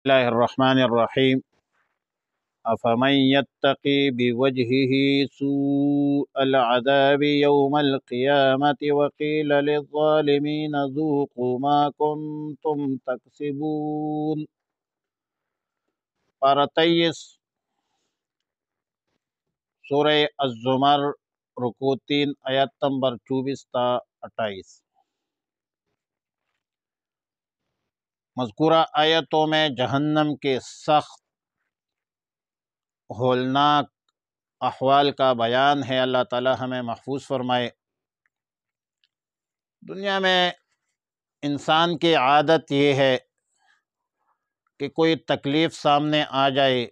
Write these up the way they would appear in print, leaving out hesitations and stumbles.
اللہ الرحمن الرحیم افمن یتقی بوجہہ سوء العذاب یوم القیامت وقیل للظالمین ذوقوا ما کنتم تکسبون۔ پارہ 23 سورہ الزمر، رکوع 3، آیت نمبر 24 تا 28۔ مذکورہ آیتوں میں جہنم کے سخت ہولناک احوال کا بیان ہے۔ اللہ تعالی ہمیں محفوظ فرمائے۔ دنیا میں انسان کی عادت یہ ہے کہ کوئی تکلیف سامنے آ جائے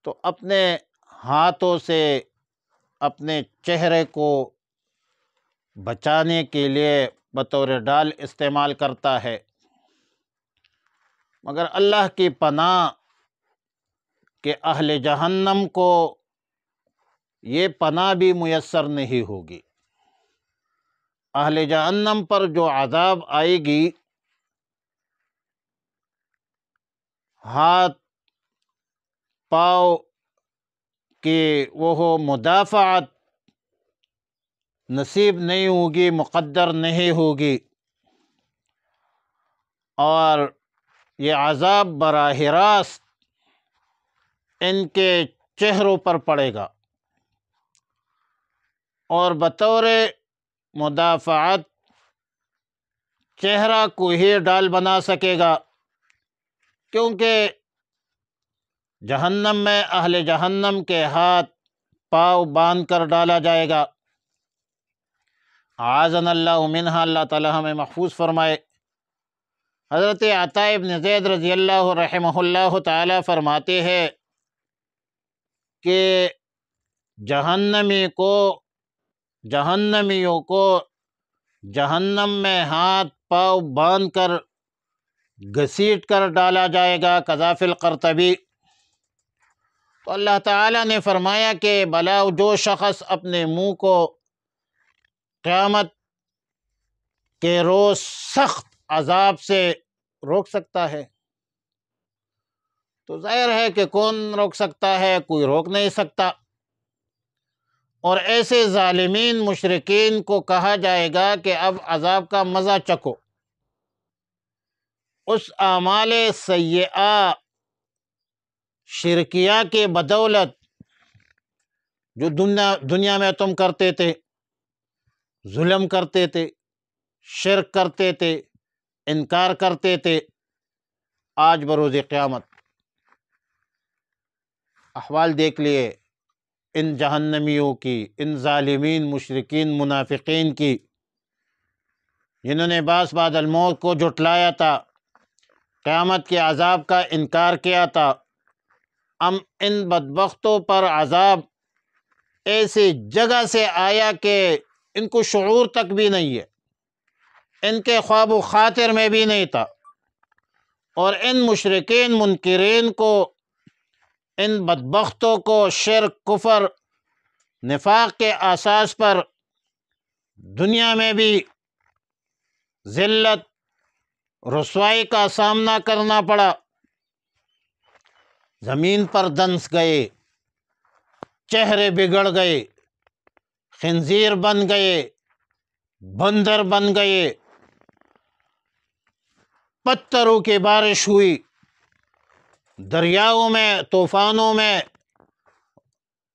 تو اپنے ہاتھوں سے اپنے چہرے کو بچانے کے لیے بطور ڈال استعمال کرتا ہے، مگر اللہ کی پناہ کہ اہل جہنم کو یہ پناہ بھی میسر نہیں ہوگی۔ اہل جہنم پر جو عذاب آئے گی، ہاتھ پاؤں کی وہ مدافعت نصیب نہیں ہوگی، مقدر نہیں ہوگی، اور یہ عذاب براہ راست ان کے چہروں پر پڑے گا، اور بطور مدافعت چہرہ کو ہی ڈال بنا سکے گا، کیونکہ جہنم میں اہل جہنم کے ہاتھ پاؤں باندھ کر ڈالا جائے گا۔ اعاذنا اللہ منہا، اللہ تعالی ہمیں محفوظ فرمائے۔ حضرت عطاء ابن زید رضی اللہ رحمہ اللہ تعالی فرماتے ہیں کہ جہنمیوں کو جہنم میں ہاتھ پاؤں باندھ کر گھسیٹ کر ڈالا جائے گا، کذا فی القرطبی۔ تو اللہ تعالیٰ نے فرمایا کہ بھلا جو شخص اپنے منہ کو قیامت کے روز سخت عذاب سے روک سکتا ہے، تو ظاہر ہے کہ کون روک سکتا ہے؟ کوئی روک نہیں سکتا۔ اور ایسے ظالمین مشرکین کو کہا جائے گا کہ اب عذاب کا مزہ چکھو۔ اس اعمال سیئہ شرکیہ کے بدولت جو دنیا میں تم کرتے تھے، ظلم کرتے تھے، شرک کرتے تھے، انکار کرتے تھے، آج بروز قیامت احوال دیکھ لیے ان جہنمیوں کی، ان ظالمین مشرکین منافقین کی، جنہوں نے بعث بعد الموت کو جھٹلایا تھا، قیامت کے عذاب کا انکار کیا تھا۔ ان بدبختوں پر عذاب ایسی جگہ سے آیا کہ ان کو شعور تک بھی نہیں ہے، ان کے خواب و خاطر میں بھی نہیں تھا، اور ان مشرکین منکرین کو، ان بدبختوں کو شرک، کفر، نفاق کے اساس پر دنیا میں بھی ذلت، رسوائی کا سامنا کرنا پڑا، زمین پر دنس گئے، چہرے بگڑ گئے، خنزیر بن گئے، بندر بن گئے، پتھروں کی بارش ہوئی، دریاؤں میں، طوفانوں میں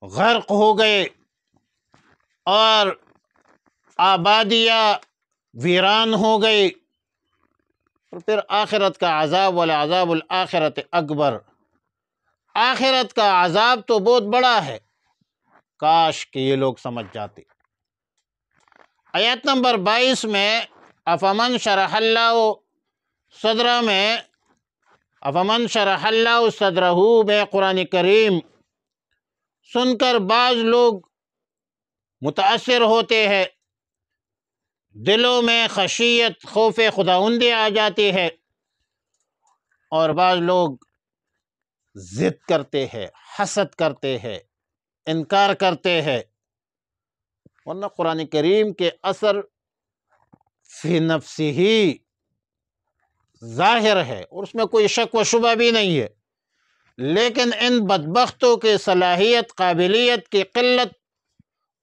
غرق ہو گئے، اور آبادیاں ویران ہو گئی۔ اور پھر آخرت کا عذاب، والعذاب الآخرت اکبر، آخرت کا عذاب تو بہت بڑا ہے، کاش کہ یہ لوگ سمجھ جاتے۔ آیت نمبر 22 میں افمن شرح اللہ صدرہ میں، افمن شرح اللہ صدرہ میں قرآن کریم سن کر بعض لوگ متاثر ہوتے ہیں، دلوں میں خشیت، خوف خداوندی آ جاتی ہے، اور بعض لوگ ضد کرتے ہیں، حسد کرتے ہیں، انکار کرتے ہیں، ورنہ قرآن کریم کے اثر فی نفسی ہی ظاہر ہے اور اس میں کوئی شک و شبہ بھی نہیں ہے، لیکن ان بدبختوں کی صلاحیت قابلیت کی قلت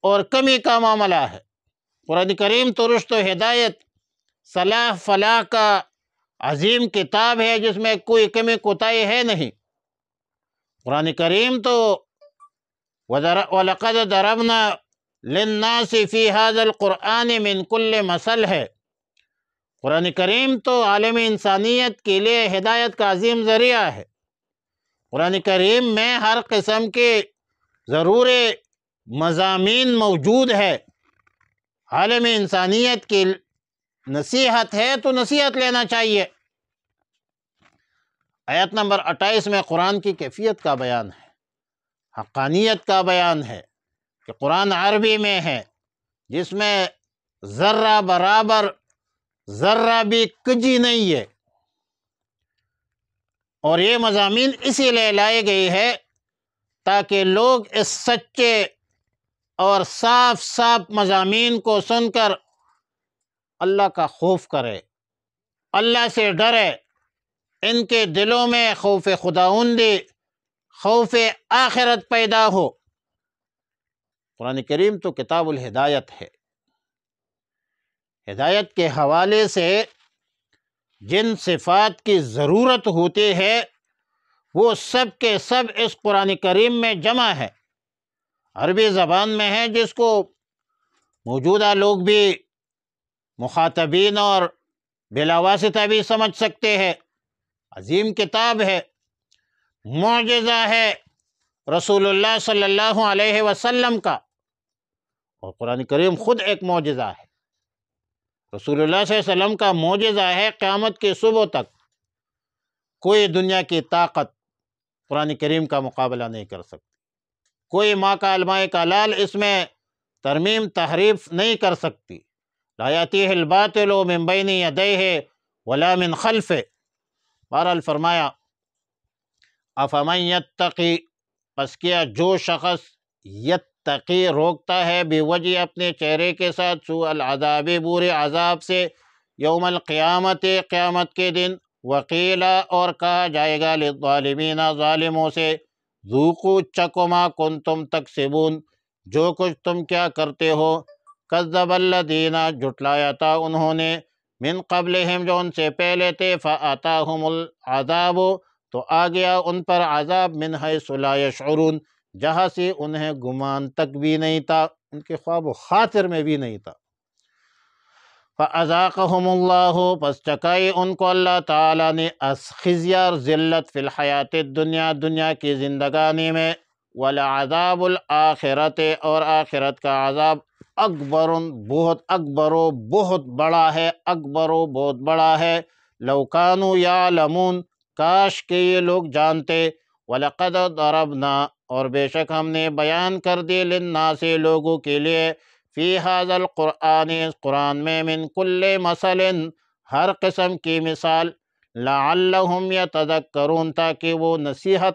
اور کمی کا معاملہ ہے۔ قرآن کریم تو رشد و ہدایت صلاح فلاح کا عظیم کتاب ہے جس میں کوئی کمی کوتاہی ہے نہیں۔ قرآن کریم تو وَلَقَدْ ضَرَبْنَا لِلنَّاسِ فِي هَذَا الْقُرْآنِ مِنْ كُلِّ مَثَلٍ ہے۔ قرآن کریم تو عالم انسانیت کے لیے ہدایت کا عظیم ذریعہ ہے۔ قرآن کریم میں ہر قسم کے ضروری مضامین موجود ہے۔ عالم انسانیت کی نصیحت ہے تو نصیحت لینا چاہیے۔ آیت نمبر 28 میں قرآن کی کیفیت کا بیان ہے، حقانیت کا بیان ہے کہ قرآن عربی میں ہے، جس میں ذرہ برابر ذرہ بھی کجی نہیں ہے، اور یہ مضامین اسی لیے لائے گئی ہے تاکہ لوگ اس سچے اور صاف صاف مضامین کو سن کر اللہ کا خوف کرے، اللہ سے ڈرے، ان کے دلوں میں خوف خداوندی، خوف آخرت پیدا ہو۔ قرآن کریم تو کتاب الہدایت ہے۔ ہدایت کے حوالے سے جن صفات کی ضرورت ہوتی ہے وہ سب کے سب اس قرآن کریم میں جمع ہے، عربی زبان میں ہے، جس کو موجودہ لوگ بھی مخاطبین اور بلا واسطہ بھی سمجھ سکتے ہیں۔ عظیم کتاب ہے، معجزہ ہے رسول اللہ صلی اللہ علیہ وسلم کا، اور قرآن کریم خود ایک معجزہ ہے۔ رسول اللہ صلی اللہ علیہ وسلم کا معجزہ ہے، قیامت کی صبح تک کوئی دنیا کی طاقت قرآن کریم کا مقابلہ نہیں کر سکتی، کوئی ماں کا الماء کا لال اس میں ترمیم تحریف نہیں کر سکتی۔ لا یأتیہ الباطل من بین یدیہ ولا من خلفہ۔ بہرحال فرمایا افمن یتقی، پس کیا جو شخص یتقی روکتا ہے بوجہ اپنے چہرے کے ساتھ، سوء العذاب برے عذاب سے، یوم القیامت قیامت کے دن، وقیلا اور کہا جائے گا للظالمین ظالموں سے، ذوقوا چکھو ما کنتم تکسبون، جو کچھ تم کیا کرتے ہو، کذب الذین جھٹلایا تھا انہوں نے، من قبلہم جو ان سے پہلے تھے، فاتاہم العذاب تو آ گیا ان پر عذاب، من حیث لا یشعرون جہاں سے انہیں گمان تک بھی نہیں تھا، ان کے خواب و خاطر میں بھی نہیں تھا۔ فَأَذَاقَهُمُ اللَّهُ پس چکائی ان کو اللہ تعالیٰ نے خزي اور ذلت فی الحیات الدنیا، دنیا کی زندگانی میں، وَلَعَذَابُ الْآخِرَةِ اور آخرت کا عذاب اکبر بہت اکبر و بہت بڑا ہے، اکبر و بہت بڑا ہے، لَوْ كَانُوا يَعْلَمُونَ کاش کہ یہ لوگ جانتے، وَلَقَدْ ضَرَبْنَا اور بے شک ہم نے بیان کر دی، لِلنَّاسِ لوگوں کے لیے، فی ھذا القرآن اس قرآن میں، من کل مثل ہر قسم کی مثال، لعلہم یتذکرون تاکہ وہ نصیحت